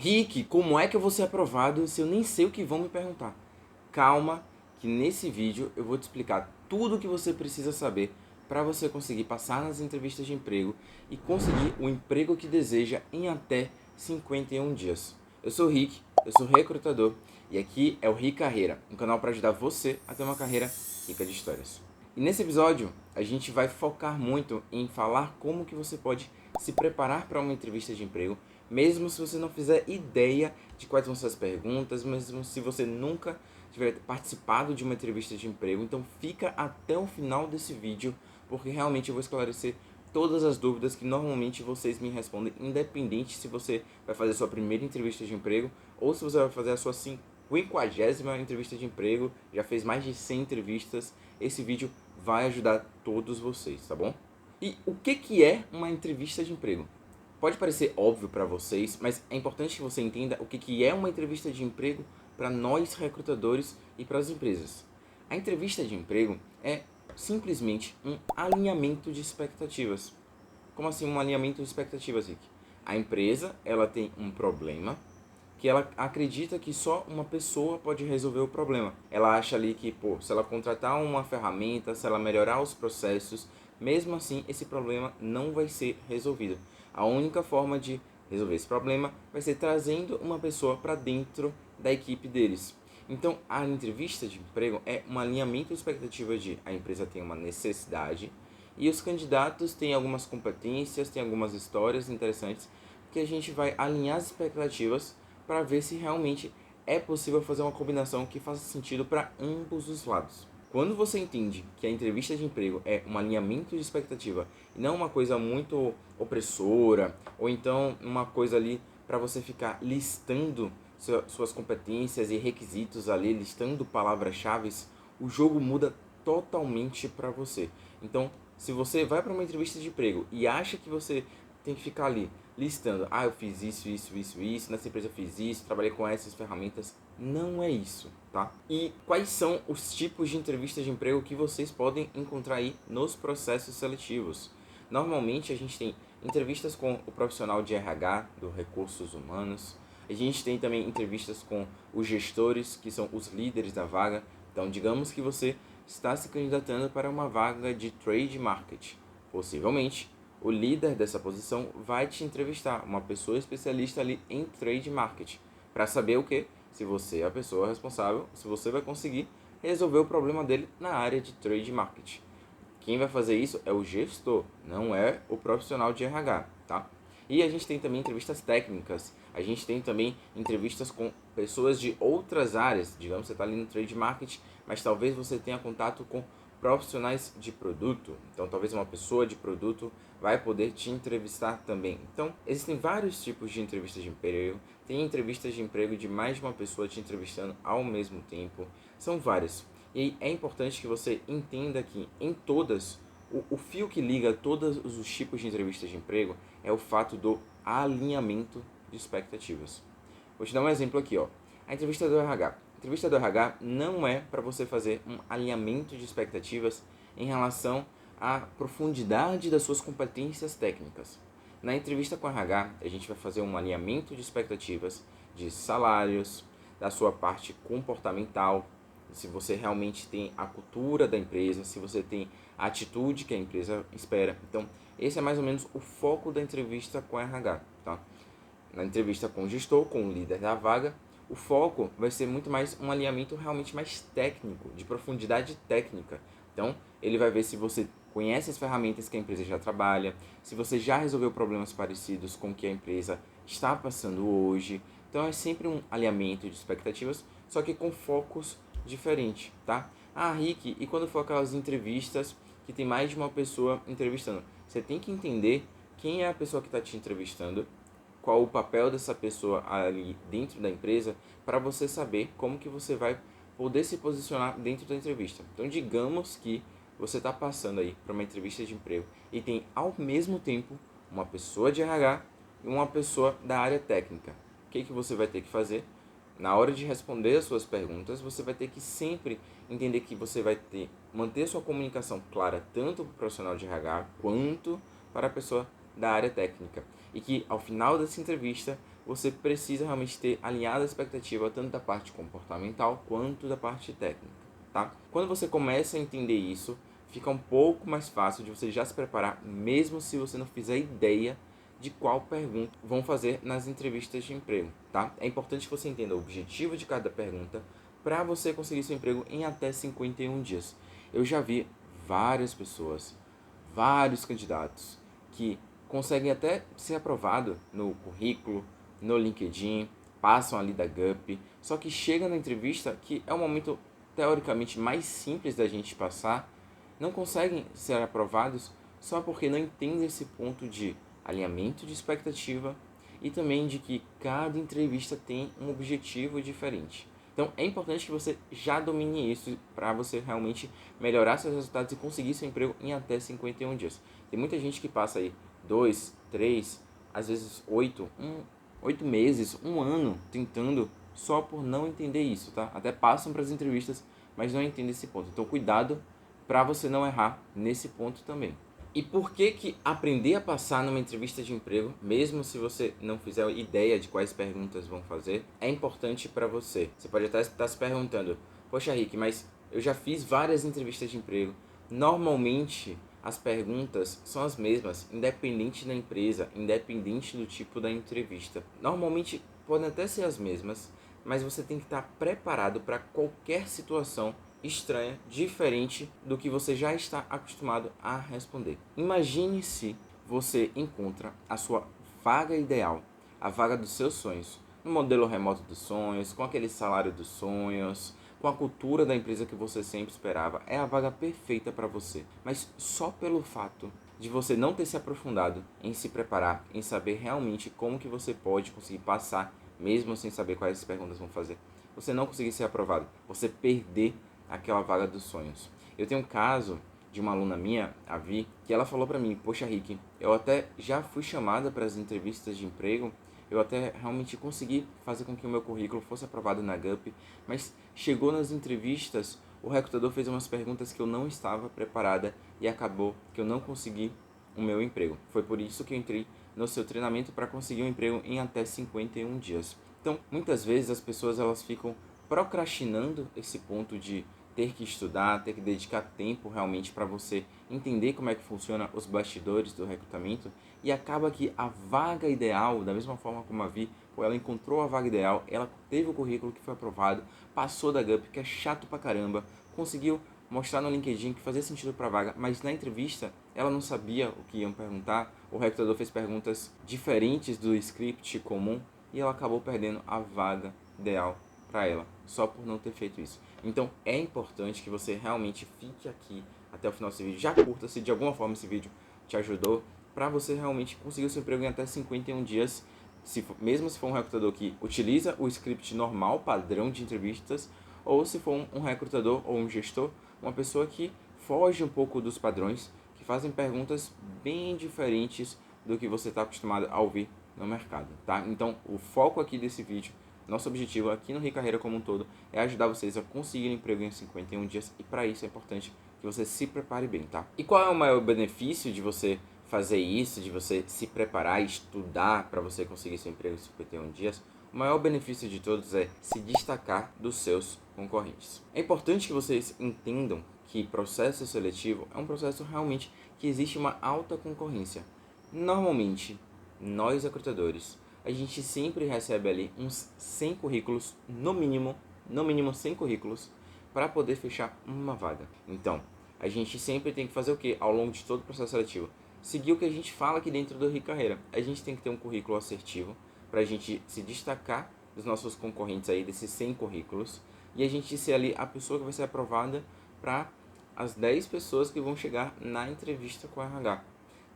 Rick, como é que eu vou ser aprovado se eu nem sei o que vão me perguntar? Calma, que nesse vídeo eu vou te explicar tudo o que você precisa saber para você conseguir passar nas entrevistas de emprego e conseguir o emprego que deseja em até 51 dias. Eu sou o Rick, eu sou recrutador e aqui é o Rick Carreira, um canal para ajudar você a ter uma carreira rica de histórias. E nesse episódio a gente vai focar muito em falar como que você pode se preparar para uma entrevista de emprego, mesmo se você não fizer ideia de quais vão ser as perguntas, mesmo se você nunca tiver participado de uma entrevista de emprego. Então fica até o final desse vídeo, porque realmente eu vou esclarecer todas as dúvidas que normalmente vocês me respondem, independente se você vai fazer a sua primeira entrevista de emprego ou se você vai fazer a sua 50ª entrevista de emprego, já fez mais de 100 entrevistas. Esse vídeo vai ajudar todos vocês, tá bom? E o que é uma entrevista de emprego? Pode parecer óbvio para vocês, mas é importante que você entenda o que é uma entrevista de emprego para nós recrutadores e para as empresas. A entrevista de emprego é simplesmente um alinhamento de expectativas. Como assim um alinhamento de expectativas, Rick? A empresa ela tem um problema que ela acredita que só uma pessoa pode resolver o problema. Ela acha ali que, se ela contratar uma ferramenta, se ela melhorar os processos, mesmo assim esse problema não vai ser resolvido. A única forma de resolver esse problema vai ser trazendo uma pessoa para dentro da equipe deles. Então, a entrevista de emprego é um alinhamento de expectativa de a empresa tem uma necessidade e os candidatos têm algumas competências, têm algumas histórias interessantes que a gente vai alinhar as expectativas para ver se realmente é possível fazer uma combinação que faça sentido para ambos os lados. Quando você entende que a entrevista de emprego é um alinhamento de expectativa e não uma coisa muito opressora, ou então uma coisa ali para você ficar listando suas competências e requisitos ali, listando palavras-chave, o jogo muda totalmente para você. Então, se você vai para uma entrevista de emprego e acha que você tem que ficar ali listando, eu fiz isso, nessa empresa eu fiz isso, trabalhei com essas ferramentas, não é isso, tá? E quais são os tipos de entrevistas de emprego que vocês podem encontrar aí nos processos seletivos? Normalmente a gente tem entrevistas com o profissional de RH, do Recursos Humanos, a gente tem também entrevistas com os gestores, que são os líderes da vaga. Então, digamos que você está se candidatando para uma vaga de Trade Market. Possivelmente, o líder dessa posição vai te entrevistar, uma pessoa especialista ali em Trade Market, para saber o que? Se você é a pessoa responsável, se você vai conseguir resolver o problema dele na área de Trade Market. Quem vai fazer isso é o gestor, não é o profissional de RH, tá? E a gente tem também entrevistas técnicas, a gente tem também entrevistas com pessoas de outras áreas. Digamos que você está ali no Trade Market, mas talvez você tenha contato com profissionais de produto. Então, talvez uma pessoa de produto vai poder te entrevistar também. Então, existem vários tipos de entrevistas de emprego. Tem entrevistas de emprego de mais de uma pessoa te entrevistando ao mesmo tempo. São várias. E é importante que você entenda que em todas, o fio que liga todos os tipos de entrevistas de emprego é o fato do alinhamento de expectativas. Vou te dar um exemplo aqui, ó. A entrevista do RH. A entrevista do RH não é para você fazer um alinhamento de expectativas em relação à profundidade das suas competências técnicas. Na entrevista com o RH, a gente vai fazer um alinhamento de expectativas de salários, da sua parte comportamental, se você realmente tem a cultura da empresa, se você tem a atitude que a empresa espera. Então, esse é mais ou menos o foco da entrevista com a RH, tá? Na entrevista com o gestor, com o líder da vaga, o foco vai ser muito mais um alinhamento realmente mais técnico, de profundidade técnica. Então, ele vai ver se você conhece as ferramentas que a empresa já trabalha, se você já resolveu problemas parecidos com o que a empresa está passando hoje. Então, é sempre um alinhamento de expectativas, só que com focos diferentes, tá? Rick, e quando for aquelas entrevistas que tem mais de uma pessoa entrevistando? Você tem que entender quem é a pessoa que está te entrevistando, qual o papel dessa pessoa ali dentro da empresa, para você saber como que você vai poder se posicionar dentro da entrevista. Então, digamos que você está passando aí para uma entrevista de emprego e tem ao mesmo tempo uma pessoa de RH e uma pessoa da área técnica. O que você vai ter que fazer? Na hora de responder as suas perguntas, você vai ter que sempre entender que você vai manter sua comunicação clara tanto para o profissional de RH quanto para a pessoa da área técnica. E que ao final dessa entrevista, você precisa realmente ter alinhado a expectativa tanto da parte comportamental quanto da parte técnica, tá? Quando você começa a entender isso, fica um pouco mais fácil de você já se preparar, mesmo se você não fizer ideia de qual pergunta vão fazer nas entrevistas de emprego, tá? É importante que você entenda o objetivo de cada pergunta para você conseguir seu emprego em até 51 dias. Eu já vi várias pessoas, vários candidatos que conseguem até ser aprovado no currículo, no LinkedIn, passam ali da GUP, só que chega na entrevista, que é o momento teoricamente mais simples da gente passar, não conseguem ser aprovados só porque não entendem esse ponto de alinhamento de expectativa e também de que cada entrevista tem um objetivo diferente. Então é importante que você já domine isso para você realmente melhorar seus resultados e conseguir seu emprego em até 51 dias. Tem muita gente que passa aí 2, 3, às vezes 8 meses, um ano tentando só por não entender isso, tá? Até passam para as entrevistas, mas não entendem esse ponto. Então cuidado para você não errar nesse ponto também. E por que que aprender a passar numa entrevista de emprego, mesmo se você não fizer ideia de quais perguntas vão fazer, é importante para você? Você pode até estar se perguntando, poxa Rick, mas eu já fiz várias entrevistas de emprego. Normalmente as perguntas são as mesmas, independente da empresa, independente do tipo da entrevista. Normalmente podem até ser as mesmas, mas você tem que estar preparado para qualquer situação estranha, diferente do que você já está acostumado a responder. Imagine se você encontra a sua vaga ideal, a vaga dos seus sonhos, no modelo remoto dos sonhos, com aquele salário dos sonhos, com a cultura da empresa que você sempre esperava. É a vaga perfeita para você. Mas só pelo fato de você não ter se aprofundado em se preparar, em saber realmente como que você pode conseguir passar, mesmo sem saber quais perguntas vão fazer, você não conseguir ser aprovado, você perder aquela vaga dos sonhos. Eu tenho um caso de uma aluna minha, a Vi, que ela falou pra mim, poxa Rick, eu até já fui chamada para as entrevistas de emprego, eu até realmente consegui fazer com que o meu currículo fosse aprovado na GUP, mas chegou nas entrevistas, o recrutador fez umas perguntas que eu não estava preparada e acabou que eu não consegui o meu emprego. Foi por isso que eu entrei no seu treinamento para conseguir um emprego em até 51 dias. Então, muitas vezes as pessoas elas ficam procrastinando esse ponto de ter que estudar, ter que dedicar tempo realmente para você entender como é que funciona os bastidores do recrutamento e acaba que a vaga ideal, da mesma forma como a Vi, ela encontrou a vaga ideal, ela teve o currículo que foi aprovado, passou da GUP, que é chato pra caramba, conseguiu mostrar no LinkedIn que fazia sentido para a vaga, mas na entrevista ela não sabia o que iam perguntar, o recrutador fez perguntas diferentes do script comum e ela acabou perdendo a vaga ideal para ela, só por não ter feito isso. Então é importante que você realmente fique aqui até o final desse vídeo, já curta se de alguma forma esse vídeo te ajudou, para você realmente conseguir o seu emprego em até 51 dias, mesmo se for um recrutador que utiliza o script normal, padrão de entrevistas, ou se for um recrutador ou um gestor, uma pessoa que foge um pouco dos padrões, que fazem perguntas bem diferentes do que você está acostumado a ouvir no mercado, tá? Então, o foco aqui desse vídeo, nosso objetivo aqui no Rio Carreira como um todo, é ajudar vocês a conseguir um emprego em 51 dias e para isso é importante que você se prepare bem, tá? E qual é o maior benefício de você fazer isso, de você se preparar e estudar para você conseguir seu emprego em 51 dias? O maior benefício de todos é se destacar dos seus concorrentes. É importante que vocês entendam que processo seletivo é um processo realmente que existe uma alta concorrência. Normalmente, nós recrutadores, a gente sempre recebe ali uns 100 currículos, no mínimo 100 currículos, para poder fechar uma vaga. Então, a gente sempre tem que fazer o que ao longo de todo o processo seletivo? Seguir o que a gente fala aqui dentro do Rio Carreira. A gente tem que ter um currículo assertivo, para a gente se destacar dos nossos concorrentes aí, desses 100 currículos, e a gente ser ali a pessoa que vai ser aprovada para as 10 pessoas que vão chegar na entrevista com o RH.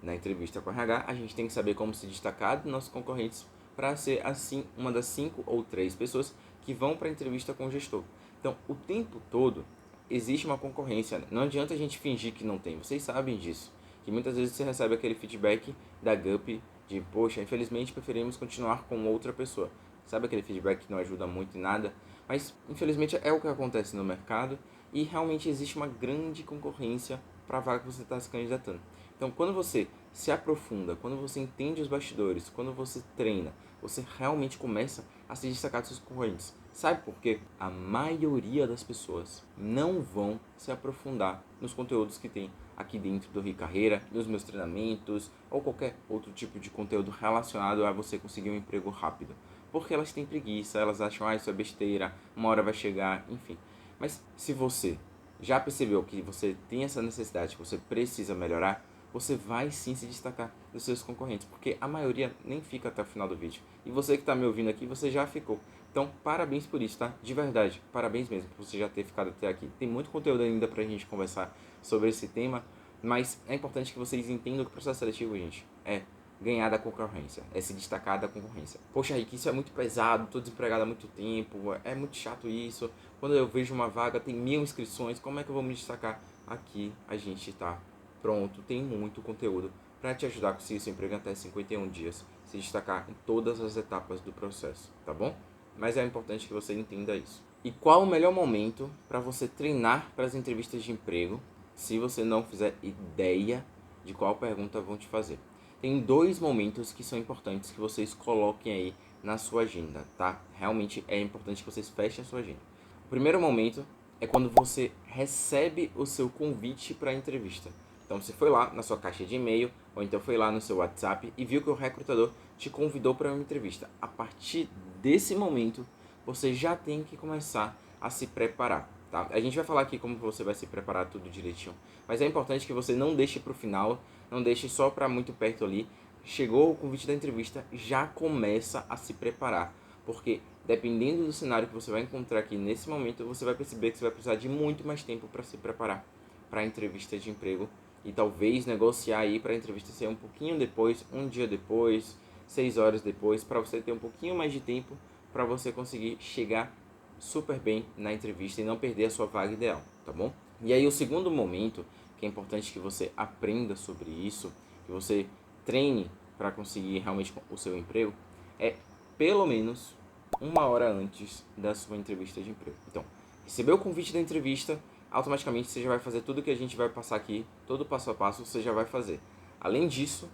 Na entrevista com o RH, a gente tem que saber como se destacar dos nossos concorrentes para ser assim uma das 5 ou 3 pessoas que vão para a entrevista com o gestor. Então, o tempo todo existe uma concorrência, né? Não adianta a gente fingir que não tem, vocês sabem disso. Que muitas vezes você recebe aquele feedback da GUP de, poxa, infelizmente preferimos continuar com outra pessoa. Sabe aquele feedback que não ajuda muito em nada? Mas, infelizmente, é o que acontece no mercado e realmente existe uma grande concorrência para a vaga que você está se candidatando. Então, quando você se aprofunda, quando você entende os bastidores, quando você treina, você realmente começa a se destacar dos seus concorrentes. Sabe por quê? A maioria das pessoas não vão se aprofundar nos conteúdos que tem aqui dentro do Rio Carreira, nos meus treinamentos ou qualquer outro tipo de conteúdo relacionado a você conseguir um emprego rápido. Porque elas têm preguiça, elas acham, isso é besteira, uma hora vai chegar, enfim. Mas se você já percebeu que você tem essa necessidade, que você precisa melhorar, você vai sim se destacar dos seus concorrentes, porque a maioria nem fica até o final do vídeo. E você que está me ouvindo aqui, você já ficou. Então, parabéns por isso, tá? De verdade, parabéns mesmo por você já ter ficado até aqui. Tem muito conteúdo ainda pra gente conversar sobre esse tema, mas é importante que vocês entendam que o processo seletivo, gente, é ganhar da concorrência, é se destacar da concorrência. Poxa, Rick, isso é muito pesado, tô desempregado há muito tempo, é muito chato isso. Quando eu vejo uma vaga, tem 1000 inscrições, como é que eu vou me destacar? Aqui a gente tá pronto, tem muito conteúdo para te ajudar a conseguir seu emprego até 51 dias, se destacar em todas as etapas do processo, tá bom? Mas é importante que você entenda isso. E qual o melhor momento para você treinar para as entrevistas de emprego, se você não fizer ideia de qual pergunta vão te fazer? Tem 2 momentos que são importantes que vocês coloquem aí na sua agenda, tá? Realmente é importante que vocês fechem a sua agenda. O primeiro momento é quando você recebe o seu convite para a entrevista. Então você foi lá na sua caixa de e-mail ou então foi lá no seu WhatsApp e viu que o recrutador te convidou para uma entrevista. A partir desse momento, você já tem que começar a se preparar, tá? A gente vai falar aqui como você vai se preparar tudo direitinho, mas é importante que você não deixe para o final, não deixe só para muito perto ali. Chegou o convite da entrevista, já começa a se preparar, porque dependendo do cenário que você vai encontrar aqui nesse momento, você vai perceber que você vai precisar de muito mais tempo para se preparar para a entrevista de emprego e talvez negociar aí para a entrevista ser um pouquinho depois, um dia depois, 6 horas depois, para você ter um pouquinho mais de tempo para você conseguir chegar super bem na entrevista e não perder a sua vaga ideal, tá bom? E aí o segundo momento, que é importante que você aprenda sobre isso, que você treine para conseguir realmente o seu emprego, é pelo menos 1 hora antes da sua entrevista de emprego. Então, recebeu o convite da entrevista, automaticamente você já vai fazer tudo que a gente vai passar aqui, todo passo a passo você já vai fazer. Além disso,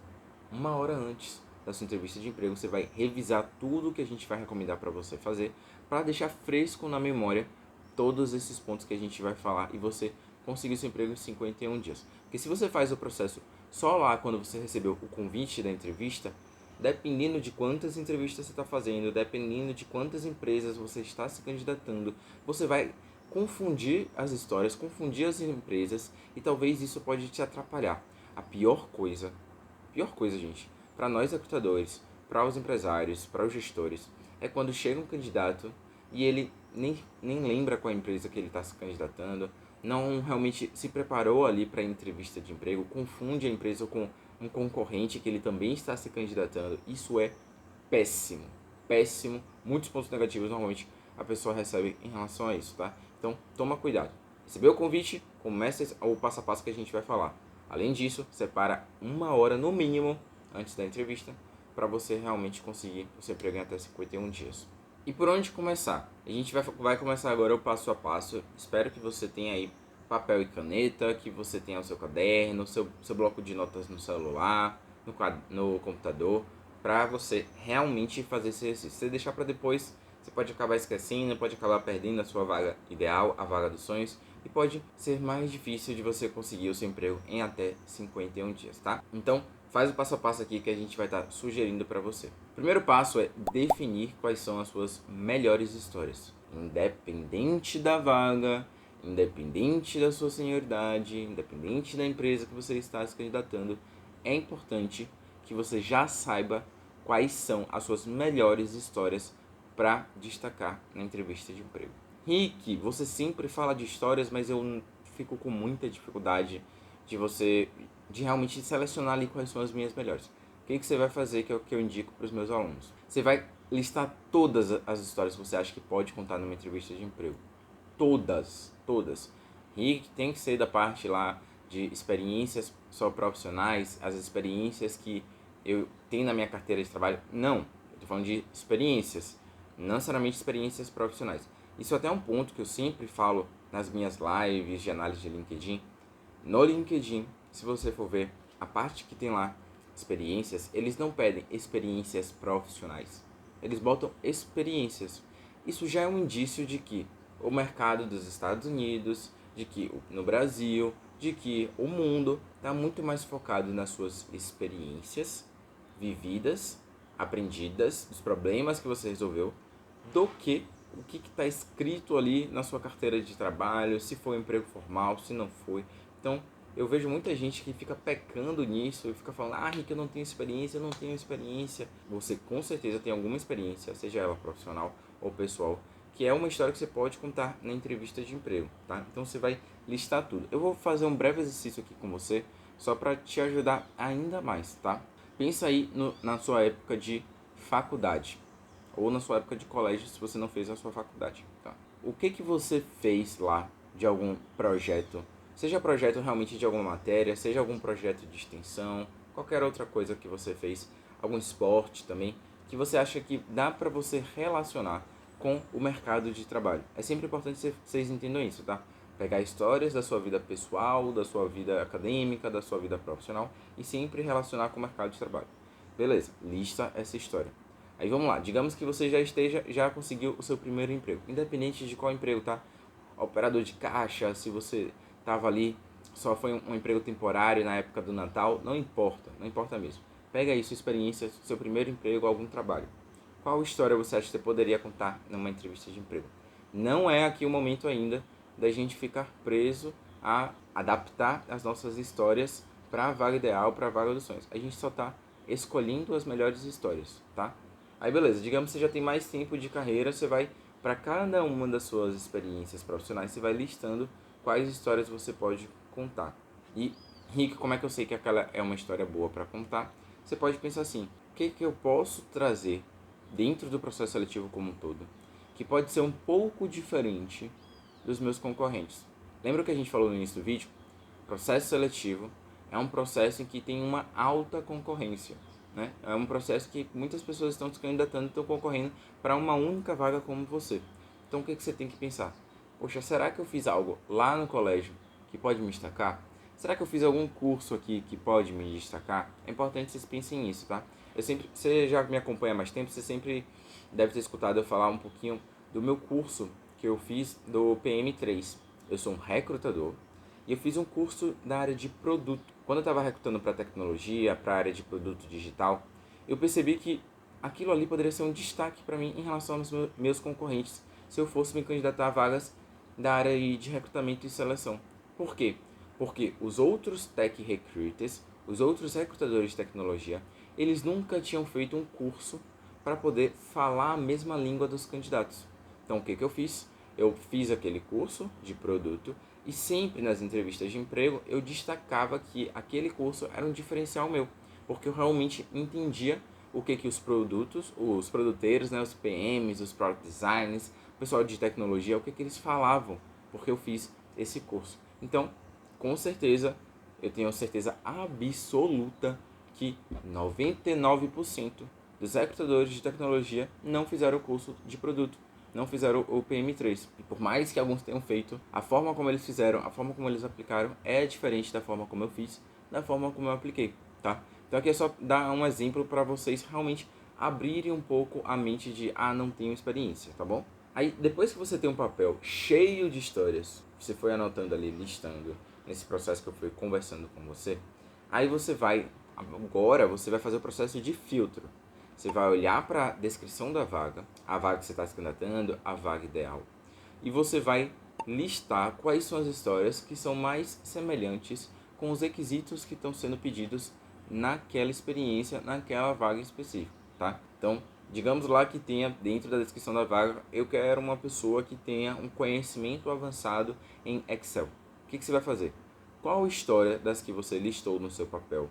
1 hora antes da sua entrevista de emprego, você vai revisar tudo que a gente vai recomendar para você fazer, para deixar fresco na memória todos esses pontos que a gente vai falar e você conseguir seu emprego em 51 dias. Porque se você faz o processo só lá quando você recebeu o convite da entrevista, dependendo de quantas entrevistas você está fazendo, dependendo de quantas empresas você está se candidatando, você vai confundir as histórias, confundir as empresas e talvez isso pode te atrapalhar. A pior coisa, gente, para nós recrutadores, para os empresários, para os gestores, é quando chega um candidato e ele nem lembra qual empresa que ele está se candidatando, não realmente se preparou ali para a entrevista de emprego, confunde a empresa com um concorrente que ele também está se candidatando. Isso é péssimo, péssimo. Muitos pontos negativos normalmente a pessoa recebe em relação a isso, tá? Então, toma cuidado. Recebeu o convite, começa o passo a passo que a gente vai falar. Além disso, separa 1 hora no mínimo antes da entrevista para você realmente conseguir o seu emprego em até 51 dias. E por onde começar? A gente vai começar agora o passo a passo. Espero que você tenha aí papel e caneta, que você tenha o seu caderno, seu bloco de notas no celular, no computador, para você realmente fazer esse exercício. Se você deixar para depois, você pode acabar esquecendo, pode acabar perdendo a sua vaga ideal, a vaga dos sonhos, e pode ser mais difícil de você conseguir o seu emprego em até 51 dias, tá? Então, faz o passo a passo aqui que a gente vai estar sugerindo para você. O primeiro passo é definir quais são as suas melhores histórias. Independente da vaga, independente da sua senioridade, independente da empresa que você está se candidatando, é importante que você já saiba quais são as suas melhores histórias para destacar na entrevista de emprego. Rick, você sempre fala de histórias, mas eu fico com muita dificuldade de realmente selecionar ali quais são as minhas melhores. O que você vai fazer, que é o que eu indico para os meus alunos? Você vai listar todas as histórias que você acha que pode contar numa entrevista de emprego. Todas. Rick, tem que ser da parte lá de experiências só profissionais, as experiências que eu tenho na minha carteira de trabalho. Não, eu estou falando de experiências, não necessariamente experiências profissionais. Isso até é um ponto que eu sempre falo nas minhas lives de análise de LinkedIn. No LinkedIn, se você for ver a parte que tem lá experiências, eles não pedem experiências profissionais. Eles botam experiências. Isso já é um indício de que o mercado dos Estados Unidos, de que no Brasil, de que o mundo está muito mais focado nas suas experiências vividas, aprendidas, dos problemas que você resolveu, do que o que está escrito ali na sua carteira de trabalho, se foi um emprego formal, se não foi. Então, eu vejo muita gente que fica pecando nisso e fica falando, Rick, eu não tenho experiência, eu não tenho experiência. Você com certeza tem alguma experiência, seja ela profissional ou pessoal, que é uma história que você pode contar na entrevista de emprego, tá? Então você vai listar tudo. Eu vou fazer um breve exercício aqui com você, só para te ajudar ainda mais, tá? Pensa aí na sua época de faculdade, ou na sua época de colégio, se você não fez a sua faculdade, tá? O que você fez lá de algum projeto? Seja projeto realmente de alguma matéria, seja algum projeto de extensão, qualquer outra coisa que você fez, algum esporte também, que você acha que dá para você relacionar com o mercado de trabalho. É sempre importante que vocês entendam isso, tá? Pegar histórias da sua vida pessoal, da sua vida acadêmica, da sua vida profissional e sempre relacionar com o mercado de trabalho. Beleza, lista essa história. Aí vamos lá, digamos que você já conseguiu o seu primeiro emprego, independente de qual emprego, tá? Operador de caixa, se você tava ali, só foi um emprego temporário na época do Natal, não importa, não importa mesmo. Pega aí sua experiência, seu primeiro emprego, algum trabalho. Qual história você acha que você poderia contar numa entrevista de emprego? Não é aqui o momento ainda da gente ficar preso a adaptar as nossas histórias para a vaga ideal, para a vaga dos sonhos. A gente só está escolhendo as melhores histórias, tá? Aí beleza, digamos que você já tem mais tempo de carreira, você vai para cada uma das suas experiências profissionais, você vai listando quais histórias você pode contar. E, Rick, como é que eu sei que aquela é uma história boa para contar? Você pode pensar assim, o que eu posso trazer dentro do processo seletivo como um todo, que pode ser um pouco diferente dos meus concorrentes. Lembra o que a gente falou no início do vídeo? Processo seletivo é um processo em que tem uma alta concorrência, né? É um processo que muitas pessoas estão se candidatando e estão concorrendo para uma única vaga como você. Então o que você tem que pensar? Poxa, será que eu fiz algo lá no colégio que pode me destacar? Será que eu fiz algum curso aqui que pode me destacar? É importante que vocês pensem nisso, tá? Você já me acompanha há mais tempo, você sempre deve ter escutado eu falar um pouquinho do meu curso que eu fiz do PM3. Eu sou um recrutador e eu fiz um curso da área de produto. Quando eu estava recrutando para tecnologia, para a área de produto digital, eu percebi que aquilo ali poderia ser um destaque para mim em relação aos meus concorrentes se eu fosse me candidatar a vagas da área de recrutamento e seleção. Por quê? Porque os outros tech recruiters, os outros recrutadores de tecnologia, eles nunca tinham feito um curso para poder falar a mesma língua dos candidatos. Então o que eu fiz? Eu fiz aquele curso de produto e sempre nas entrevistas de emprego eu destacava que aquele curso era um diferencial meu, porque eu realmente entendia o que os produtos, os produteiros, né, os PMs, os product designers, o pessoal de tecnologia, o que eles falavam, porque eu fiz esse curso. Então, com certeza, eu tenho certeza absoluta que 99% dos recrutadores de tecnologia não fizeram o curso de produto, não fizeram o PM3. E por mais que alguns tenham feito, a forma como eles fizeram, a forma como eles aplicaram é diferente da forma como eu fiz, da forma como eu apliquei, tá? Então aqui é só dar um exemplo para vocês realmente abrirem um pouco a mente de não tenho experiência, tá bom? Aí depois que você tem um papel cheio de histórias, você foi anotando ali, listando, nesse processo que eu fui conversando com você, aí agora você vai fazer o processo de filtro. Você vai olhar para a descrição da vaga, a vaga que você está se candidatando, a vaga ideal, e você vai listar quais são as histórias que são mais semelhantes com os requisitos que estão sendo pedidos naquela experiência, naquela vaga específica, tá? Então, digamos lá que tenha dentro da descrição da vaga, eu quero uma pessoa que tenha um conhecimento avançado em Excel. O que você vai fazer? Qual história das que você listou no seu papel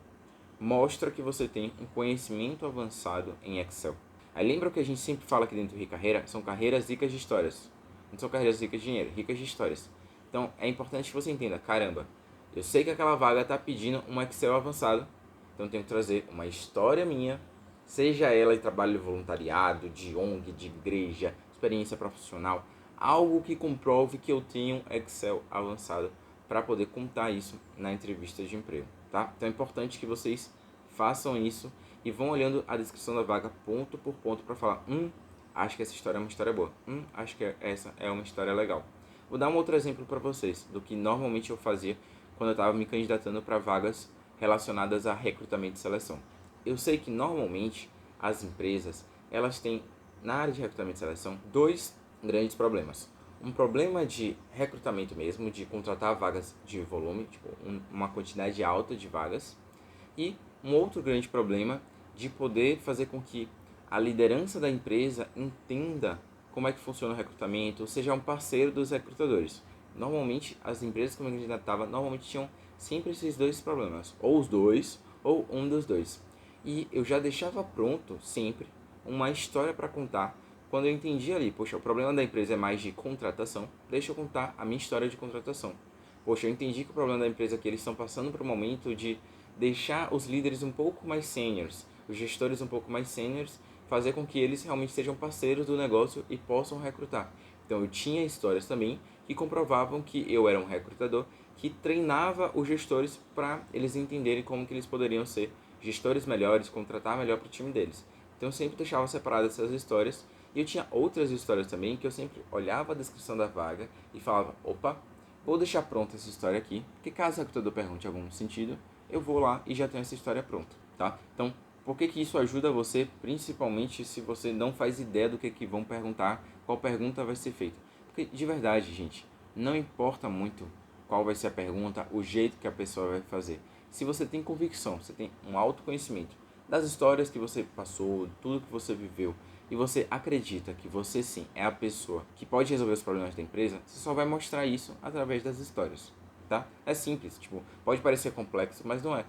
mostra que você tem um conhecimento avançado em Excel? Aí lembra o que a gente sempre fala aqui dentro do Rica Carreira? São carreiras ricas de histórias. Não são carreiras ricas de dinheiro, ricas de histórias. Então é importante que você entenda, caramba, eu sei que aquela vaga está pedindo um Excel avançado, então eu tenho que trazer uma história minha, seja ela de trabalho de voluntariado, de ONG, de igreja, experiência profissional, algo que comprove que eu tenho Excel avançado para poder contar isso na entrevista de emprego, tá? Então é importante que vocês façam isso e vão olhando a descrição da vaga ponto por ponto para falar, acho que essa história é uma história boa, acho que essa é uma história legal. Vou dar um outro exemplo para vocês do que normalmente eu fazia quando eu estava me candidatando para vagas relacionadas a recrutamento e seleção. Eu sei que normalmente as empresas, elas têm na área de recrutamento e seleção dois grandes problemas. Um problema de recrutamento mesmo, de contratar vagas de volume, tipo uma quantidade alta de vagas, e um outro grande problema de poder fazer com que a liderança da empresa entenda como é que funciona o recrutamento, ou seja, um parceiro dos recrutadores. Normalmente, as empresas que eu me candidatava, normalmente tinham sempre esses dois problemas, ou os dois, ou um dos dois. E eu já deixava pronto, sempre, uma história para contar, quando eu entendi ali, poxa, o problema da empresa é mais de contratação, deixa eu contar a minha história de contratação. Poxa, eu entendi que o problema da empresa é que eles estão passando por um momento de deixar os líderes um pouco mais seniors, os gestores um pouco mais seniors, fazer com que eles realmente sejam parceiros do negócio e possam recrutar. Então eu tinha histórias também que comprovavam que eu era um recrutador que treinava os gestores para eles entenderem como que eles poderiam ser gestores melhores, contratar melhor para o time deles. Então eu sempre deixava separadas essas histórias e eu tinha outras histórias também que eu sempre olhava a descrição da vaga e falava, opa, vou deixar pronta essa história aqui, porque caso o recrutador pergunte algum sentido, eu vou lá e já tenho essa história pronta, tá? Então, por que isso ajuda você, principalmente se você não faz ideia do que vão perguntar, qual pergunta vai ser feita? Porque, de verdade, gente, não importa muito qual vai ser a pergunta, o jeito que a pessoa vai fazer. Se você tem convicção, você tem um autoconhecimento das histórias que você passou, tudo que você viveu, e você acredita que você sim é a pessoa que pode resolver os problemas da empresa, você só vai mostrar isso através das histórias, tá? É simples, tipo, pode parecer complexo, mas não é.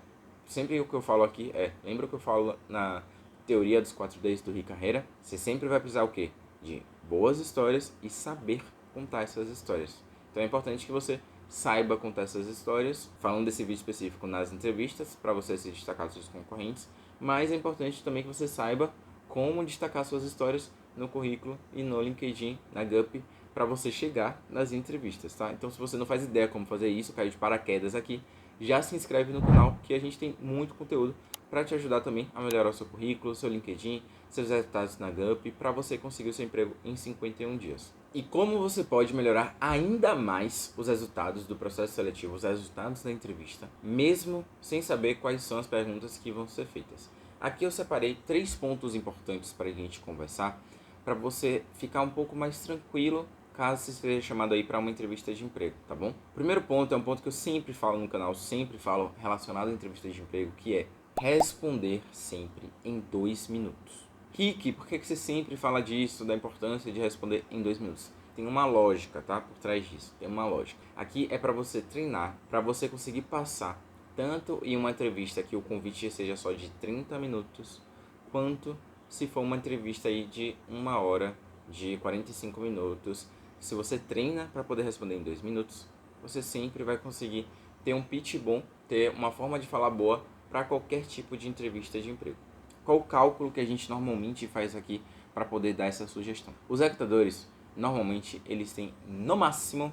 Sempre o que eu falo aqui lembra o que eu falo na teoria dos 4Ds do Rick Carreira? Você sempre vai precisar o quê? De boas histórias e saber contar essas histórias. Então é importante que você saiba contar essas histórias, falando desse vídeo específico nas entrevistas, para você se destacar dos seus concorrentes, mas é importante também que você saiba como destacar suas histórias no currículo e no LinkedIn, na GUP, para você chegar nas entrevistas, tá? Então, se você não faz ideia como fazer isso, caiu de paraquedas aqui, já se inscreve no canal, que a gente tem muito conteúdo para te ajudar também a melhorar o seu currículo, seu LinkedIn, seus resultados na GUP, para você conseguir o seu emprego em 51 dias. E como você pode melhorar ainda mais os resultados do processo seletivo, os resultados da entrevista, mesmo sem saber quais são as perguntas que vão ser feitas. Aqui eu separei 3 pontos importantes para a gente conversar, para você ficar um pouco mais tranquilo caso você seja chamado aí para uma entrevista de emprego, tá bom? O primeiro ponto é um ponto que eu sempre falo no canal, sempre falo relacionado à entrevista de emprego, que é responder sempre em 2 minutos. Rick, por que você sempre fala disso, da importância de responder em 2 minutos? Tem uma lógica, tá? Por trás disso, tem uma lógica. Aqui é para você treinar, para você conseguir passar tanto em uma entrevista que o convite seja só de 30 minutos, quanto se for uma entrevista aí de 1 hora, de 45 minutos. Se você treina para poder responder em 2 minutos, você sempre vai conseguir ter um pitch bom, ter uma forma de falar boa para qualquer tipo de entrevista de emprego. Qual o cálculo que a gente normalmente faz aqui para poder dar essa sugestão? Os recrutadores, normalmente, eles têm no máximo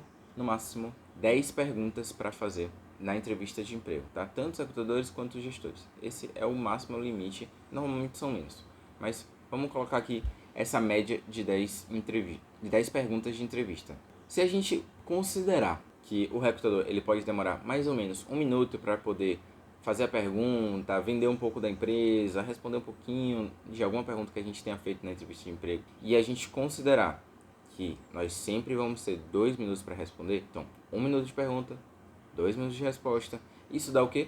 10 perguntas para fazer na entrevista de emprego, tá? Tanto os recrutadores quanto os gestores. Esse é o máximo, o limite, normalmente são menos. Mas vamos colocar aqui essa média de 10 perguntas de entrevista. Se a gente considerar que o recrutador ele pode demorar mais ou menos 1 minuto para poder fazer a pergunta, vender um pouco da empresa, responder um pouquinho de alguma pergunta que a gente tenha feito na entrevista de emprego, e a gente considerar que nós sempre vamos ter 2 minutos para responder, então 1 minuto de pergunta, 2 minutos de resposta, isso dá o quê?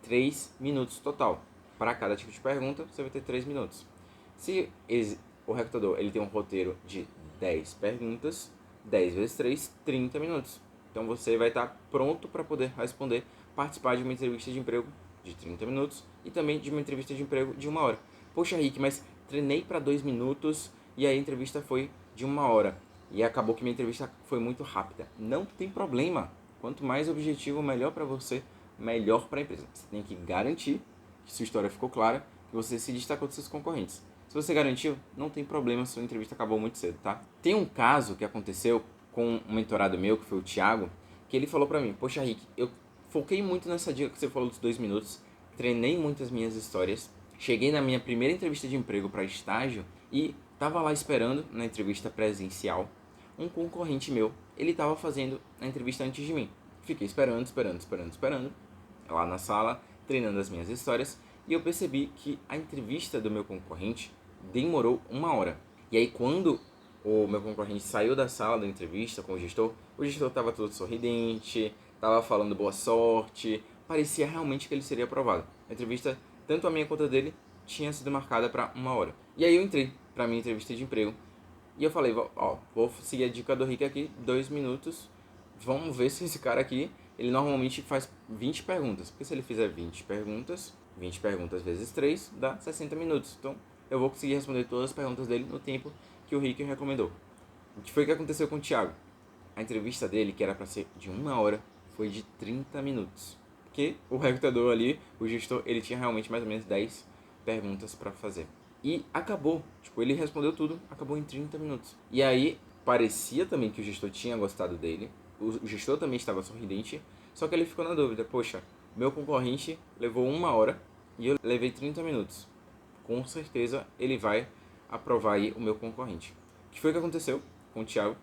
3 minutos total. Para cada tipo de pergunta, você vai ter 3 minutos. Se o recrutador ele tem um roteiro de 10 perguntas, 10 vezes 3, 30 minutos. Então você vai estar pronto para poder responder, participar de uma entrevista de emprego de 30 minutos e também de uma entrevista de emprego de 1 hora. Poxa, Rick, mas treinei para 2 minutos e a entrevista foi de 1 hora. E acabou que minha entrevista foi muito rápida. Não tem problema. Quanto mais objetivo, melhor para você, melhor para a empresa. Você tem que garantir que sua história ficou clara, que você se destacou dos seus concorrentes. Se você garantiu, não tem problema, sua entrevista acabou muito cedo, tá? Tem um caso que aconteceu com um mentorado meu, que foi o Thiago, que ele falou pra mim, poxa Rick, eu foquei muito nessa dica que você falou dos 2 minutos, treinei muitas minhas histórias, Cheguei na minha primeira entrevista de emprego para estágio e estava lá esperando, na entrevista presencial, um concorrente meu. Ele estava fazendo a entrevista antes de mim. Fiquei esperando, lá na sala, treinando as minhas histórias, e eu percebi que a entrevista do meu concorrente demorou 1 hora. E aí, quando o meu concorrente saiu da sala da entrevista com o gestor estava todo sorridente, estava falando boa sorte, parecia realmente que ele seria aprovado. A entrevista, tanto a minha quanto a dele, tinha sido marcada para 1 hora. E aí eu entrei para minha entrevista de emprego e eu falei, ó, vou seguir a dica do Rick aqui, 2 minutos, vamos ver se esse cara aqui, ele normalmente faz 20 perguntas, porque se ele fizer 20 perguntas vezes 3 dá 60 minutos. Então eu vou conseguir responder todas as perguntas dele no tempo que o Rick recomendou. O que foi que aconteceu com o Thiago? A entrevista dele, que era para ser de 1 hora, foi de 30 minutos. Porque o recrutador ali, o gestor, ele tinha realmente mais ou menos 10 perguntas para fazer. E acabou. Tipo, ele respondeu tudo, acabou em 30 minutos. E aí, parecia também que o gestor tinha gostado dele. O gestor também estava sorridente. Só que ele ficou na dúvida. Poxa, meu concorrente levou 1 hora e eu levei 30 minutos. Com certeza ele vai aprovar aí o meu concorrente. O que foi que aconteceu com o Thiago?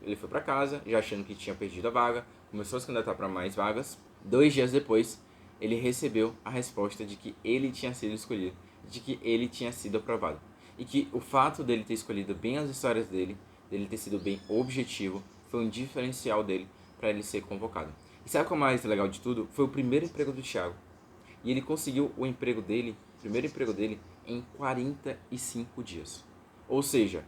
Ele foi para casa, já achando que tinha perdido a vaga, começou a se candidatar para mais vagas. 2 dias depois, ele recebeu a resposta de que ele tinha sido escolhido, de que ele tinha sido aprovado. E que o fato dele ter escolhido bem as histórias dele ter sido bem objetivo, foi um diferencial dele para ele ser convocado. E sabe o que é o mais legal de tudo? Foi o primeiro emprego do Thiago. E ele conseguiu o primeiro emprego dele, em 45 dias. Ou seja,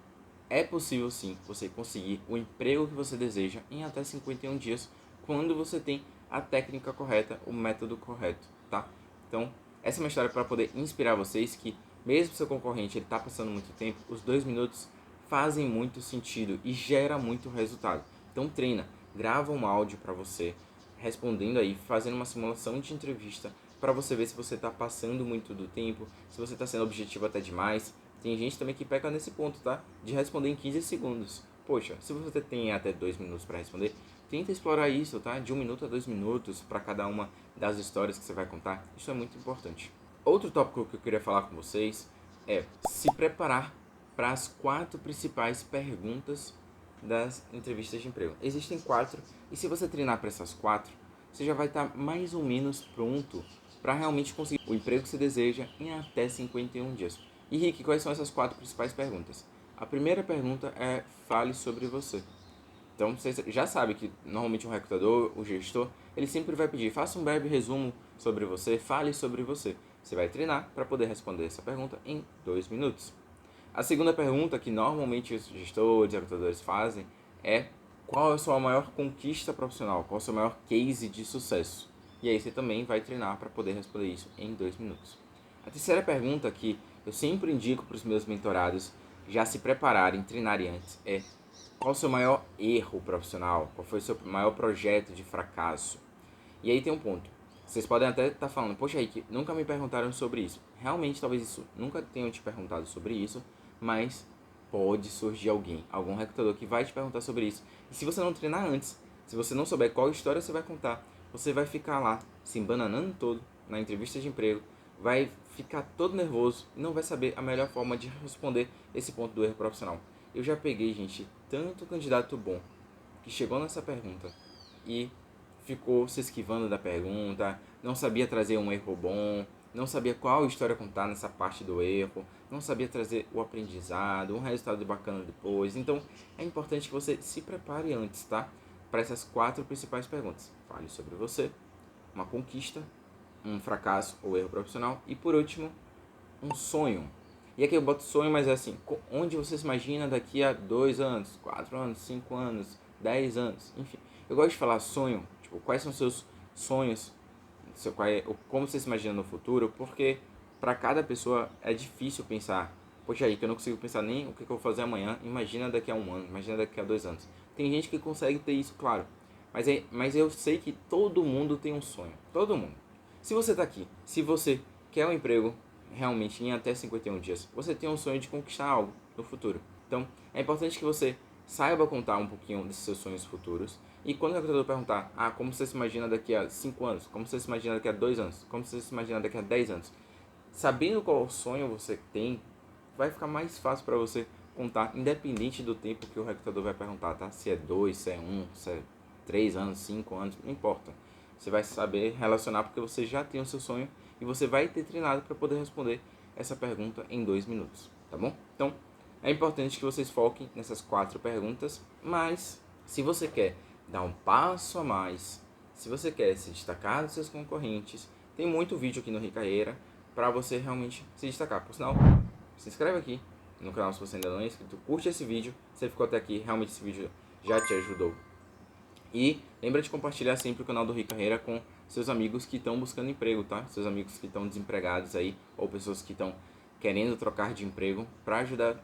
é possível sim você conseguir o emprego que você deseja em até 51 dias quando você tem a técnica correta, o método correto, tá? Então, essa é uma história para poder inspirar vocês que mesmo seu concorrente ele tá passando muito tempo, os 2 minutos fazem muito sentido e gera muito resultado. Então treina, grava um áudio para você respondendo aí, fazendo uma simulação de entrevista para você ver se você está passando muito do tempo, se você está sendo objetivo até demais. Tem gente também que peca nesse ponto, tá? De responder em 15 segundos. Poxa, se você tem até 2 minutos para responder, tenta explorar isso, tá? De 1 minuto a 2 minutos para cada uma das histórias que você vai contar. Isso é muito importante. Outro tópico que eu queria falar com vocês é se preparar para as 4 principais perguntas das entrevistas de emprego. Existem 4, e se você treinar para essas 4, você já vai estar mais ou menos pronto para realmente conseguir o emprego que você deseja em até 51 dias. E Rick, quais são essas 4 principais perguntas? A primeira pergunta é: fale sobre você. Então você já sabe que normalmente um recrutador, o gestor, ele sempre vai pedir: faça um breve resumo sobre você, fale sobre você. Você vai treinar para poder responder essa pergunta em 2 minutos. A segunda pergunta que normalmente os gestores e recrutadores fazem é: qual é a sua maior conquista profissional? Qual é o seu maior case de sucesso? E aí você também vai treinar para poder responder isso em 2 minutos. A terceira pergunta que eu sempre indico para os meus mentorados já se prepararem, treinarem antes é: qual o seu maior erro profissional? Qual foi o seu maior projeto de fracasso? E aí tem um ponto. Vocês podem até estar falando: poxa, Rick, nunca me perguntaram sobre isso. Realmente, talvez isso nunca tenham te perguntado sobre isso, mas pode surgir algum recrutador que vai te perguntar sobre isso. E se você não treinar antes, se você não souber qual história você vai contar, você vai ficar lá se embananando todo na entrevista de emprego, vai ficar todo nervoso e não vai saber a melhor forma de responder esse ponto do erro profissional. Eu já peguei, gente, tanto candidato bom que chegou nessa pergunta e ficou se esquivando da pergunta, não sabia trazer um erro bom, não sabia qual história contar nessa parte do erro, não sabia trazer o aprendizado, um resultado bacana depois. Então, é importante que você se prepare antes, tá? Para essas 4 principais perguntas. Fale sobre você, uma conquista, um fracasso ou erro profissional e, por último, um sonho. E aqui eu boto sonho, mas é assim: onde você se imagina daqui a 2 anos, 4 anos, 5 anos, 10 anos, enfim. Eu gosto de falar sonho, tipo, quais são os seus sonhos, como você se imagina no futuro, porque para cada pessoa é difícil pensar: poxa, aí que eu não consigo pensar nem o que eu vou fazer amanhã, imagina daqui a 1 ano, imagina daqui a 2 anos. Tem gente que consegue ter isso, claro, mas eu sei que todo mundo tem um sonho, todo mundo. Se você está aqui, se você quer um emprego realmente em até 51 dias, você tem um sonho de conquistar algo no futuro. Então, é importante que você saiba contar um pouquinho desses seus sonhos futuros. E quando o recrutador perguntar: como você se imagina daqui a 5 anos? Como você se imagina daqui a 2 anos? Como você se imagina daqui a 10 anos? sabendo qual sonho você tem, vai ficar mais fácil para você contar, independente do tempo que o recrutador vai perguntar, tá? Se é 2, se é 1, se é 3 anos, 5 anos, não importa. Você vai saber relacionar porque você já tem o seu sonho e você vai ter treinado para poder responder essa pergunta em 2 minutos, tá bom? Então, é importante que vocês foquem nessas 4 perguntas, mas se você quer dar um passo a mais, se você quer se destacar dos seus concorrentes, tem muito vídeo aqui no Ricarreira para você realmente se destacar. Por sinal, se inscreve aqui no canal se você ainda não é inscrito, curte esse vídeo, se você ficou até aqui, realmente esse vídeo já te ajudou. E lembra de compartilhar sempre o canal do Ricarreira com seus amigos que estão buscando emprego, tá? Seus amigos que estão desempregados aí, ou pessoas que estão querendo trocar de emprego, para ajudar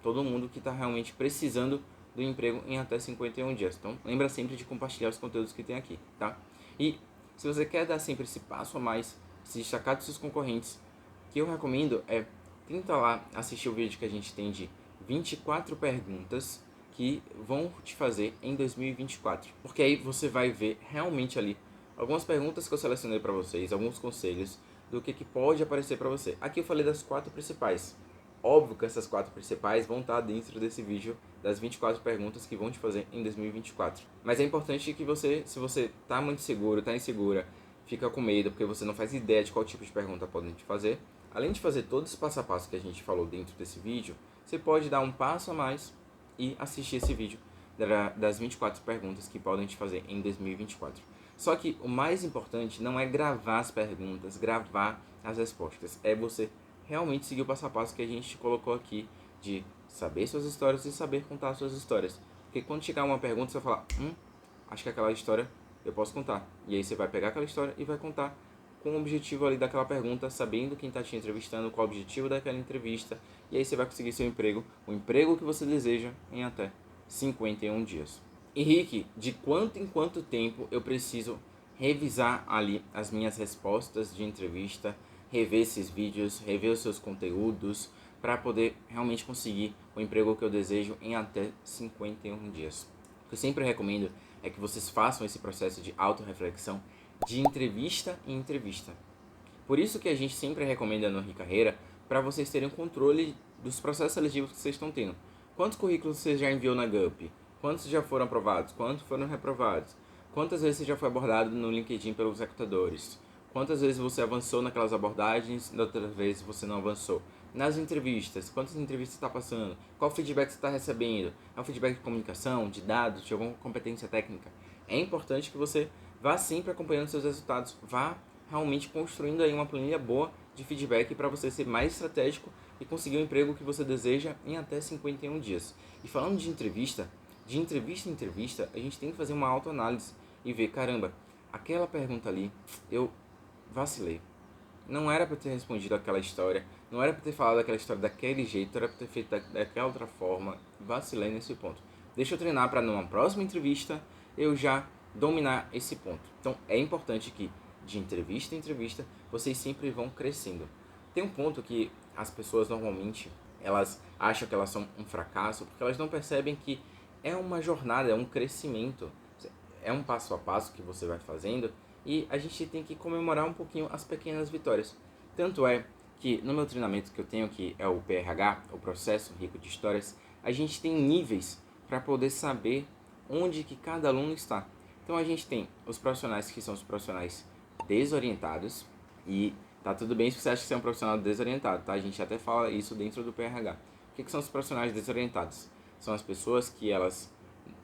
todo mundo que está realmente precisando do emprego em até 51 dias. Então, lembra sempre de compartilhar os conteúdos que tem aqui, tá? E se você quer dar sempre esse passo a mais, se destacar dos seus concorrentes, o que eu recomendo é tenta lá assistir o vídeo que a gente tem de 24 perguntas que vão te fazer em 2024. Porque aí você vai ver realmente ali algumas perguntas que eu selecionei para vocês, alguns conselhos do que pode aparecer para você. Aqui eu falei das 4 principais. Óbvio que essas 4 principais vão estar dentro desse vídeo das 24 perguntas que vão te fazer em 2024. Mas é importante que você, se você tá muito seguro, tá insegura, fica com medo porque você não faz ideia de qual tipo de pergunta podem te fazer, além de fazer todos os passo a passo que a gente falou dentro desse vídeo, você pode dar um passo a mais e assistir esse vídeo das 24 perguntas que podem te fazer em 2024. Só que o mais importante não é gravar as perguntas, gravar as respostas, é você realmente seguir o passo a passo que a gente colocou aqui de saber suas histórias e saber contar suas histórias. Porque quando chegar uma pergunta, você vai falar, acho que aquela história eu posso contar. E aí você vai pegar aquela história e vai contar com o objetivo ali daquela pergunta, sabendo quem está te entrevistando, qual o objetivo daquela entrevista. E aí você vai conseguir seu emprego, o emprego que você deseja em até 51 dias. Henrique, de quanto em quanto tempo eu preciso revisar ali as minhas respostas de entrevista, rever esses vídeos, rever os seus conteúdos, para poder realmente conseguir o emprego que eu desejo em até 51 dias. O que eu sempre recomendo é que vocês façam esse processo de autorreflexão de entrevista em entrevista. Por isso que a gente sempre recomenda no Ricarreira para vocês terem um controle dos processos seletivos que vocês estão tendo. Quantos currículos você já enviou na GUP? Quantos já foram aprovados? Quantos foram reprovados? Quantas vezes você já foi abordado no LinkedIn pelos recrutadores? Quantas vezes você avançou naquelas abordagens, da outra vez você não avançou? Nas entrevistas, quantas entrevistas você está passando? Qual feedback você está recebendo? É um feedback de comunicação, de dados, de alguma competência técnica? É importante que você vá sempre acompanhando seus resultados, vá realmente construindo aí uma planilha boa de feedback para você ser mais estratégico e conseguir o emprego que você deseja em até 51 dias. E falando de entrevista em entrevista, a gente tem que fazer uma autoanálise e ver, caramba, aquela pergunta ali, eu vacilei. Não era para ter respondido aquela história, não era para ter falado aquela história daquele jeito, era para ter feito daquela outra forma. Vacilei nesse ponto. Deixa eu treinar para numa próxima entrevista eu já dominar esse ponto. Então é importante que de entrevista em entrevista vocês sempre vão crescendo. Tem um ponto que as pessoas normalmente elas acham que elas são um fracasso porque elas não percebem que é uma jornada, é um crescimento, é um passo a passo que você vai fazendo e a gente tem que comemorar um pouquinho as pequenas vitórias. Tanto é que no meu treinamento que eu tenho, que é o PRH, o Processo Rico de Histórias, a gente tem níveis para poder saber onde que cada aluno está. Então a gente tem os profissionais que são os profissionais desorientados e tá tudo bem se você acha que você é um profissional desorientado, tá? A gente até fala isso dentro do PRH. O que são os profissionais desorientados? São as pessoas que elas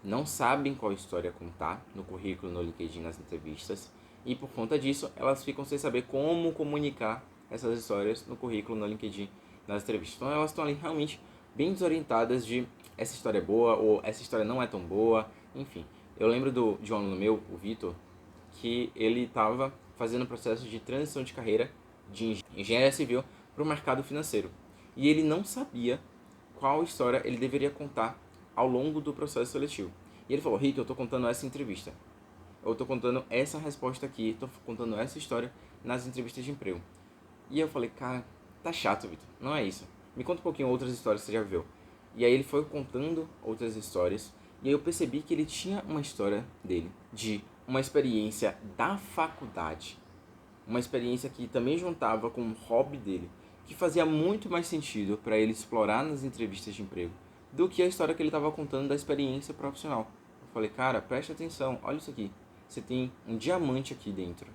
não sabem qual história contar no currículo, no LinkedIn, nas entrevistas e por conta disso elas ficam sem saber como comunicar essas histórias no currículo, no LinkedIn, nas entrevistas. Então elas estão ali realmente bem desorientadas de essa história é boa ou essa história não é tão boa, enfim. Eu lembro de um aluno meu, o Vitor, que ele estava fazendo o processo de transição de carreira de engenharia civil para o mercado financeiro. E ele não sabia qual história ele deveria contar ao longo do processo seletivo. E ele falou, Rick, eu estou contando essa entrevista. Eu estou contando essa resposta aqui, estou contando essa história nas entrevistas de emprego. E eu falei, cara, tá chato, Vitor, não é isso. Me conta um pouquinho outras histórias que você já viu. E aí ele foi contando outras histórias, e aí eu percebi que ele tinha uma história dele, de uma experiência da faculdade, uma experiência que também juntava com o hobby dele, que fazia muito mais sentido para ele explorar nas entrevistas de emprego do que a história que ele estava contando da experiência profissional. Eu falei, cara, preste atenção, olha isso aqui. Você tem um diamante aqui dentro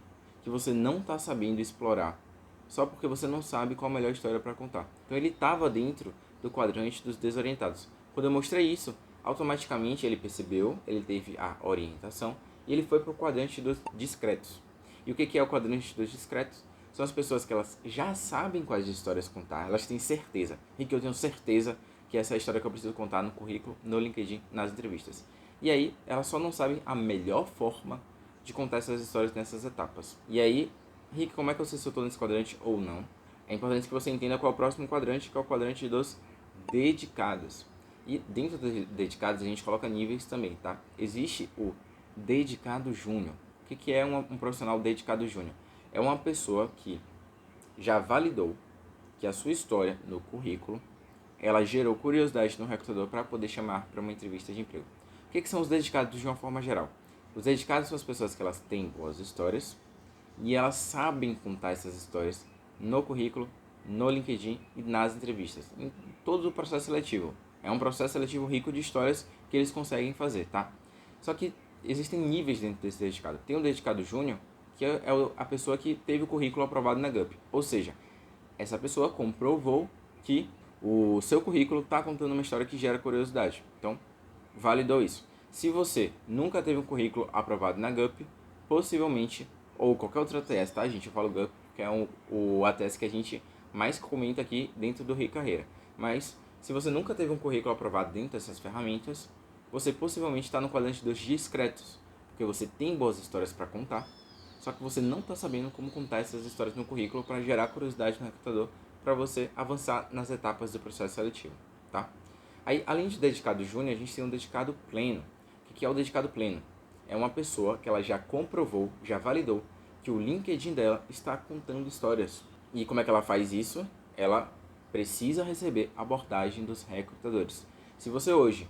que você não está sabendo explorar, só porque você não sabe qual a melhor história para contar. Então ele estava dentro do quadrante dos desorientados. Quando eu mostrei isso, automaticamente ele percebeu, ele teve a orientação e ele foi para o quadrante dos discretos. E o que é o quadrante dos discretos? São as pessoas que elas já sabem quais histórias contar, elas têm certeza. E que eu tenho certeza que essa é a história que eu preciso contar no currículo, no LinkedIn, nas entrevistas. E aí, elas só não sabem a melhor forma de contar essas histórias nessas etapas. E aí, Rick, como é que eu sei se eu estou nesse quadrante ou não? É importante que você entenda qual é o próximo quadrante, que é o quadrante dos dedicados. E dentro dos dedicados a gente coloca níveis também, tá? Existe o dedicado júnior. O que é um profissional dedicado júnior? É uma pessoa que já validou que a sua história no currículo ela gerou curiosidade no recrutador para poder chamar para uma entrevista de emprego. O que são os dedicados de uma forma geral? Os dedicados são as pessoas que elas têm boas histórias e elas sabem contar essas histórias no currículo, no LinkedIn e nas entrevistas, em todo o processo seletivo. É um processo seletivo rico de histórias que eles conseguem fazer, tá? Só que existem níveis dentro desse dedicado. Tem um dedicado júnior, que é a pessoa que teve o currículo aprovado na GUP. Ou seja, essa pessoa comprovou que o seu currículo está contando uma história que gera curiosidade. Então, validou isso. Se você nunca teve um currículo aprovado na GUP, possivelmente, ou qualquer outra ATS, tá, gente? Eu falo GUP, que é o ATS que a gente mais comenta aqui dentro do Rio Carreira. Mas, se você nunca teve um currículo aprovado dentro dessas ferramentas, você possivelmente está no quadrante dos discretos, porque você tem boas histórias para contar, só que você não está sabendo como contar essas histórias no currículo para gerar curiosidade no recrutador para você avançar nas etapas do processo seletivo, tá? Aí, além de dedicado júnior, a gente tem um dedicado pleno. O que é o dedicado pleno? É uma pessoa que ela já comprovou, já validou que o LinkedIn dela está contando histórias. E como é que ela faz isso? Ela precisa receber abordagem dos recrutadores. Se você hoje,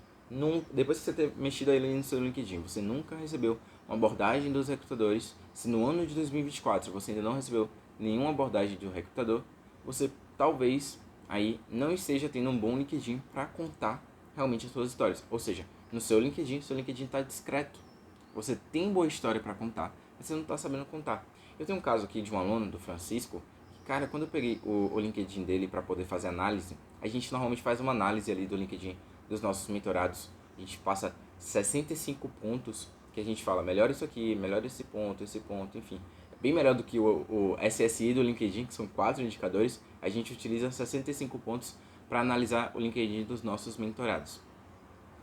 depois que você ter mexido aí no seu LinkedIn, você nunca recebeu uma abordagem dos recrutadores, se no ano de 2024 você ainda não recebeu nenhuma abordagem de um recrutador, você talvez aí não esteja tendo um bom LinkedIn para contar realmente as suas histórias. Ou seja, no seu LinkedIn está discreto. Você tem boa história para contar, mas você não está sabendo contar. Eu tenho um caso aqui de um aluno, do Francisco, que, cara, quando eu peguei o LinkedIn dele para poder fazer análise, a gente normalmente faz uma análise ali do LinkedIn dos nossos mentorados. A gente passa 65 pontos que a gente fala, melhor isso aqui, melhor esse ponto, enfim. É bem melhor do que o SSI do LinkedIn, que são 4 indicadores. A gente utiliza 65 pontos para analisar o LinkedIn dos nossos mentorados.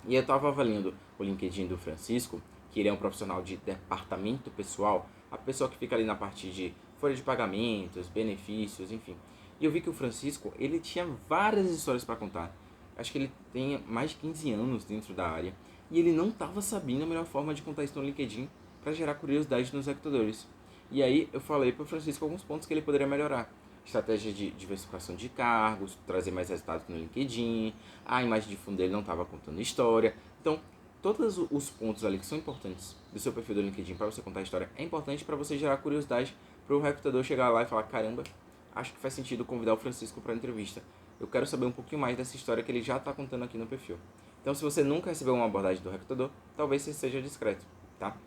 E eu estava avaliando o LinkedIn do Francisco, que ele é um profissional de departamento pessoal, a pessoa que fica ali na parte de folha de pagamentos, benefícios, enfim. E eu vi que o Francisco, ele tinha várias histórias para contar. Acho que ele tem mais de 15 anos dentro da área. E ele não estava sabendo a melhor forma de contar isso no LinkedIn para gerar curiosidade nos recrutadores. E aí eu falei para o Francisco alguns pontos que ele poderia melhorar. Estratégia de diversificação de cargos, trazer mais resultados no LinkedIn, a imagem de fundo dele não estava contando história. Então, todos os pontos ali que são importantes do seu perfil do LinkedIn para você contar a história é importante para você gerar curiosidade para o recrutador chegar lá e falar, caramba, acho que faz sentido convidar o Francisco para a entrevista. Eu quero saber um pouquinho mais dessa história que ele já está contando aqui no perfil. Então, se você nunca recebeu uma abordagem do recrutador, talvez você seja discreto, tá?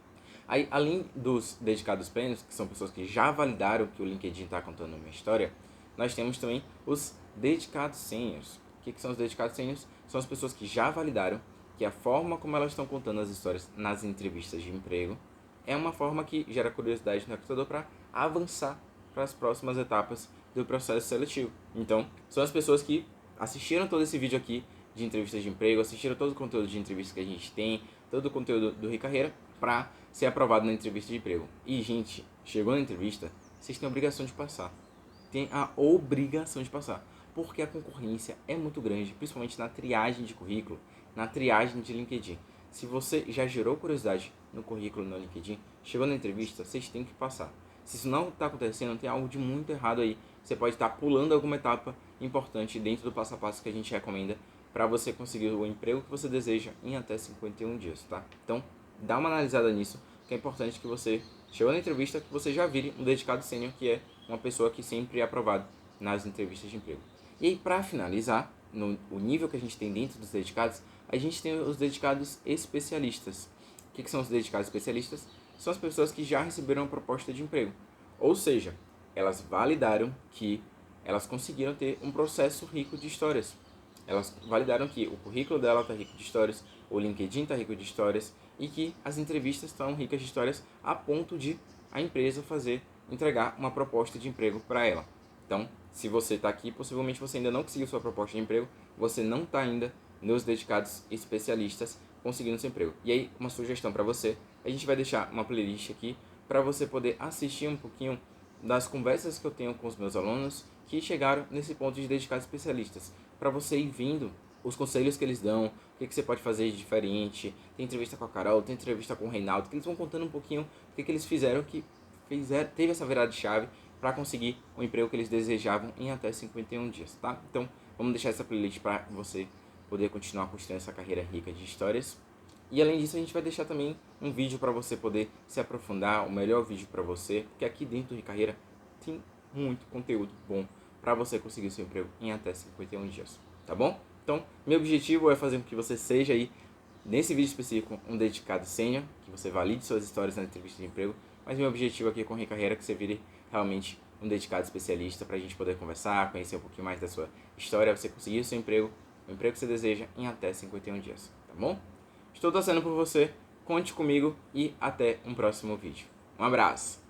Aí, além dos dedicados plenos, que são pessoas que já validaram que o LinkedIn está contando uma história, nós temos também os dedicados seniors. O que são os dedicados seniors? São as pessoas que já validaram que a forma como elas estão contando as histórias nas entrevistas de emprego é uma forma que gera curiosidade no recrutador para avançar para as próximas etapas do processo seletivo. Então, são as pessoas que assistiram todo esse vídeo aqui de entrevistas de emprego, assistiram todo o conteúdo de entrevistas que a gente tem, todo o conteúdo do Rio Carreira, para ser aprovado na entrevista de emprego. E, gente, chegou na entrevista, vocês têm a obrigação de passar. Tem a obrigação de passar. Porque a concorrência é muito grande, principalmente na triagem de currículo, na triagem de LinkedIn. Se você já gerou curiosidade no currículo no LinkedIn, chegou na entrevista, vocês têm que passar. Se isso não está acontecendo, tem algo de muito errado aí. Você pode estar pulando alguma etapa importante dentro do passo a passo que a gente recomenda para você conseguir o emprego que você deseja em até 51 dias, tá? Então, dá uma analisada nisso, que é importante que você, chegou na entrevista, que você já vire um dedicado sênior, que é uma pessoa que sempre é aprovada nas entrevistas de emprego. E aí, para finalizar, o nível que a gente tem dentro dos dedicados, a gente tem os dedicados especialistas. O que são os dedicados especialistas? São as pessoas que já receberam a proposta de emprego. Ou seja, elas validaram que elas conseguiram ter um processo rico de histórias. Elas validaram que o currículo dela está rico de histórias, o LinkedIn está rico de histórias e que as entrevistas estão ricas de histórias a ponto de a empresa entregar uma proposta de emprego para ela. Então, se você está aqui, possivelmente você ainda não conseguiu sua proposta de emprego, você não está ainda nos dedicados especialistas conseguindo seu emprego. E aí, uma sugestão para você, a gente vai deixar uma playlist aqui para você poder assistir um pouquinho das conversas que eu tenho com os meus alunos que chegaram nesse ponto de dedicados especialistas, para você ir vindo os conselhos que eles dão, o que você pode fazer de diferente. Tem entrevista com a Carol, tem entrevista com o Reinaldo, que eles vão contando um pouquinho o que eles fizeram teve essa virada de chave para conseguir o emprego que eles desejavam em até 51 dias, tá? Então, vamos deixar essa playlist para você poder continuar construindo essa carreira rica de histórias. E além disso, a gente vai deixar também um vídeo para você poder se aprofundar, o melhor vídeo para você, porque aqui dentro de carreira tem muito conteúdo bom para você conseguir o seu emprego em até 51 dias, tá bom? Então, meu objetivo é fazer com que você seja aí, nesse vídeo específico, um dedicado sênior, que você valide suas histórias na entrevista de emprego, mas meu objetivo aqui com o Recarreira é que você vire realmente um dedicado especialista para a gente poder conversar, conhecer um pouquinho mais da sua história, você conseguir o seu emprego, o emprego que você deseja em até 51 dias, tá bom? Estou torcendo por você, conte comigo e até um próximo vídeo. Um abraço!